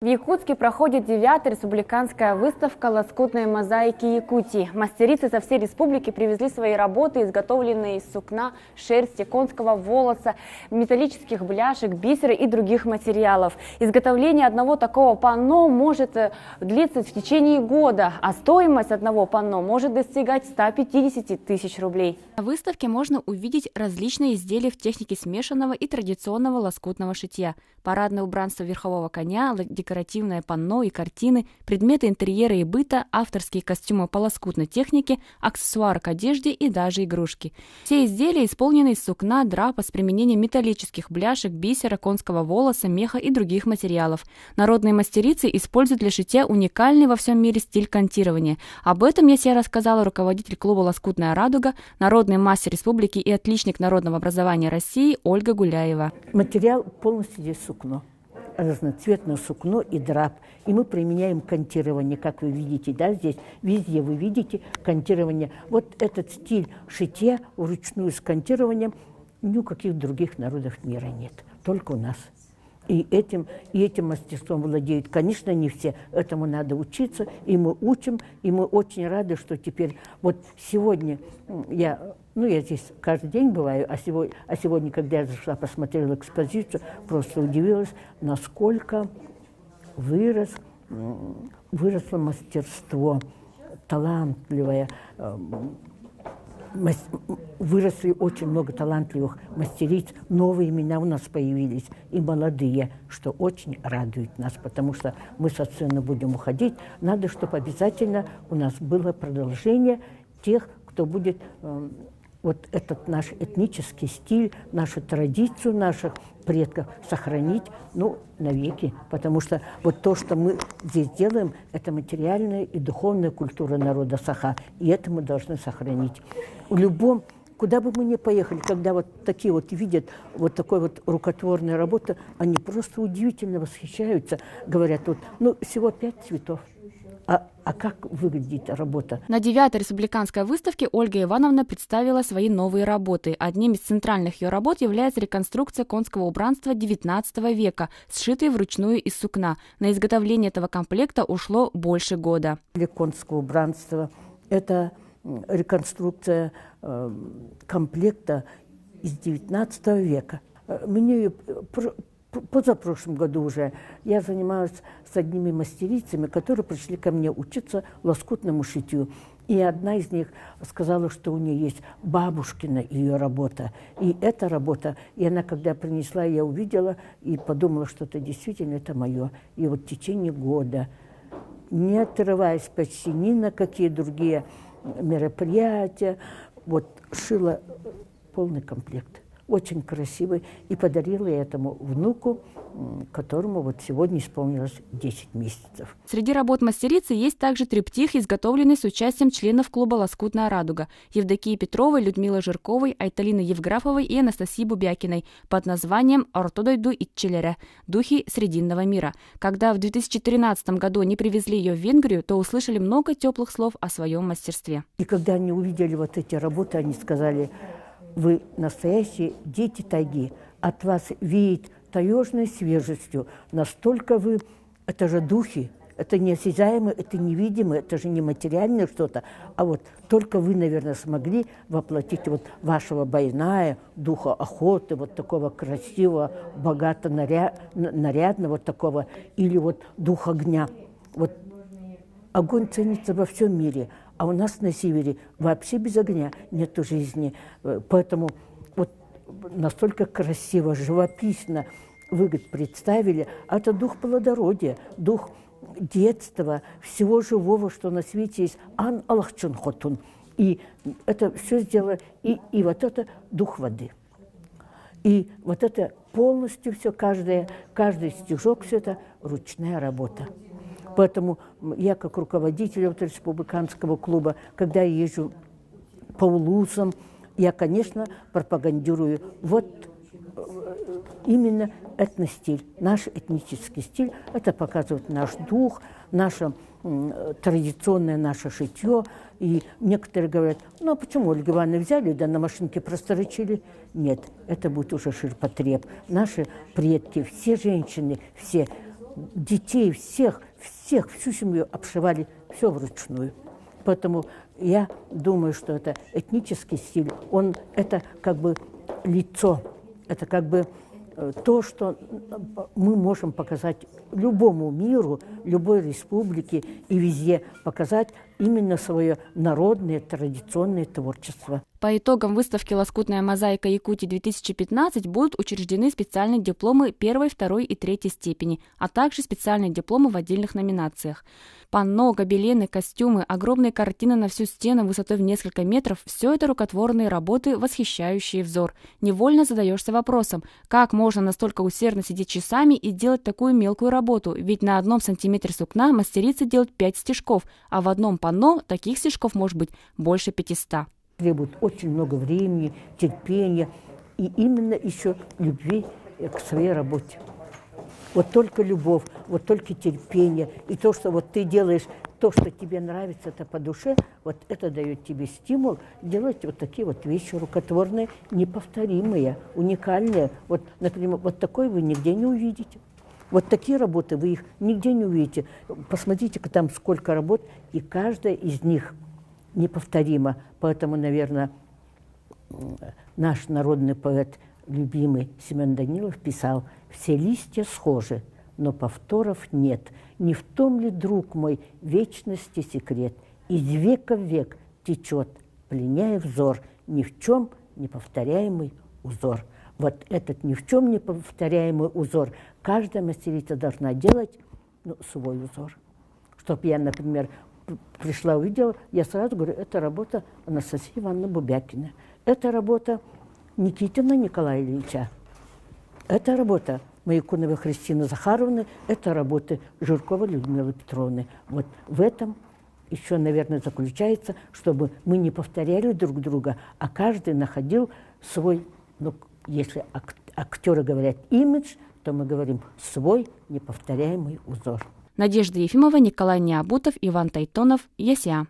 В Якутске проходит 9-я республиканская выставка лоскутной мозаики Якутии. Мастерицы со всей республики привезли свои работы, изготовленные из сукна, шерсти, конского волоса, металлических бляшек, бисера и других материалов. Изготовление одного такого панно может длиться в течение года, а стоимость одного панно может достигать 150 тысяч рублей. На выставке можно увидеть различные изделия в технике смешанного и традиционного лоскутного шитья. Парадное убранство верхового коня, декоративное панно и картины, предметы интерьера и быта, авторские костюмы по лоскутной технике, аксессуары к одежде и даже игрушки. Все изделия исполнены из сукна, драпа с применением металлических бляшек, бисера, конского волоса, меха и других материалов. Народные мастерицы используют для шитья уникальный во всем мире стиль кантирования. Об этом я рассказала руководитель клуба «Лоскутная радуга», народный мастер республики и отличник народного образования России Ольга Гуляева. Материал полностью здесь сукно. Разноцветное сукно и драп. И мы применяем кантирование, как вы видите, да, здесь везде вы видите кантирование. Вот этот стиль шитья вручную с кантированием ни у каких других народов мира нет, только у нас. И этим мастерством владеют, конечно, не все. Этому надо учиться, и мы учим, и мы очень рады, что теперь вот сегодня я здесь каждый день бываю, а сегодня, когда я зашла, посмотрела экспозицию, просто удивилась, насколько выросло мастерство, талантливое. Выросли очень много талантливых мастериц, новые имена у нас появились, и молодые, что очень радует нас, потому что мы со сцены будем уходить. Надо, чтобы обязательно у нас было продолжение тех, кто будет вот этот наш этнический стиль, нашу традицию наших предков сохранить, навеки. Потому что вот то, что мы здесь делаем, это материальная и духовная культура народа Саха. И это мы должны сохранить. В любом, куда бы мы ни поехали, когда вот такие вот видят вот такой вот рукотворную работу, они просто удивительно восхищаются. Говорят, всего 5 цветов. А как выглядит работа? На 9-й республиканской выставке Ольга Ивановна представила свои новые работы. Одним из центральных ее работ является реконструкция конского убранства XIX века, сшитая вручную из сукна. На изготовление этого комплекта ушло больше года. Конского убранства – это реконструкция комплекта из XIX века. Мне позапрошлом году уже я занималась с одними мастерицами, которые пришли ко мне учиться лоскутному шитью. И одна из них сказала, что у нее есть бабушкина ее работа. И эта работа, и она, когда принесла, я увидела и подумала, что это действительно это мое. И вот в течение года, не отрываясь почти ни на какие другие мероприятия, вот шила полный комплект. Очень красивый, и подарила я этому внуку, которому вот сегодня исполнилось 10 месяцев. Среди работ мастерицы есть также триптих, изготовленный с участием членов клуба «Лоскутная радуга» Евдокии Петровой, Людмилы Жирковой, Айталины Евграфовой и Анастасии Бубякиной под названием «Ортодойду Итчелере» – «Духи Срединного мира». Когда в 2013 году они привезли ее в Венгрию, то услышали много теплых слов о своем мастерстве. И когда они увидели вот эти работы, они сказали: вы настоящие дети тайги, от вас веет таежной свежестью, настолько вы, это же духи, это неосязаемое, это невидимое, это же не материальное что-то, а вот только вы, наверное, смогли воплотить вот вашего Байная, духа охоты, вот такого красивого, богато нарядного вот такого, или вот дух огня. Вот огонь ценится во всем мире. А у нас на севере вообще без огня нету жизни. Поэтому вот настолько красиво, живописно вы представили. А это дух плодородия, дух детства, всего живого, что на свете есть. Ан Аллахчун Хотун. И это все сделано. И вот это дух воды. И вот это полностью все, каждый стежок, все это ручная работа. Поэтому я, как руководитель республиканского клуба, когда я езжу по улусам, я, конечно, пропагандирую вот именно этностиль, наш этнический стиль. Это показывает наш дух, наше традиционное наше шитье. И некоторые говорят: а почему Ольга Ивановна взяли, да на машинке просторычили? Нет, это будет уже ширпотреб. Наши предки, все женщины, все детей, всех, всю семью обшивали, все вручную. Поэтому я думаю, что это этнический стиль, это как бы лицо, это как бы то, что мы можем показать любому миру, любой республике и везде показать именно свое народное, традиционное творчество. По итогам выставки «Лоскутная мозаика Якутии-2015» будут учреждены специальные дипломы 1, 2 и 3 степени, а также специальные дипломы в отдельных номинациях. Панно, гобелены, костюмы, огромные картины на всю стену высотой в несколько метров – все это рукотворные работы, восхищающие взор. Невольно задаешься вопросом, как можно настолько усердно сидеть часами и делать такую мелкую работу, ведь на одном сантиметре сукна мастерицы делают 5 стежков, а в одном панно таких стежков может быть больше 500. Требует очень много времени, терпения и именно еще любви к своей работе. Вот только любовь, вот только терпение. И то, что вот ты делаешь, то, что тебе нравится, это по душе, вот это дает тебе стимул делать вот такие вот вещи рукотворные, неповторимые, уникальные. Вот, например, вот такой вы нигде не увидите. Вот такие работы вы их нигде не увидите. Посмотрите-ка там сколько работ, и каждая из них неповторима. Поэтому, наверное, наш народный поэт, любимый Семен Данилов, писал: «Все листья схожи, но повторов нет. Не в том ли, друг мой, вечности секрет? Из века в век течет, пленяя взор, ни в чем не повторяемый узор». Вот этот ни в чем не повторяемый узор каждая мастерица должна делать, свой узор. Чтоб я, например, пришла, увидела, я сразу говорю: это работа Анастасии Ивановны Бубякиной, это работа Никитина Николая Ильича, это работа Маякуновой Христины Захаровны, это работы Жиркова Людмилы Петровны. Вот в этом еще, наверное, заключается, чтобы мы не повторяли друг друга, а каждый находил свой, если актеры говорят имидж, то мы говорим свой неповторяемый узор. Надежда Ефимова, Николай Необутов, Иван Тайтонов, ЕСЯ.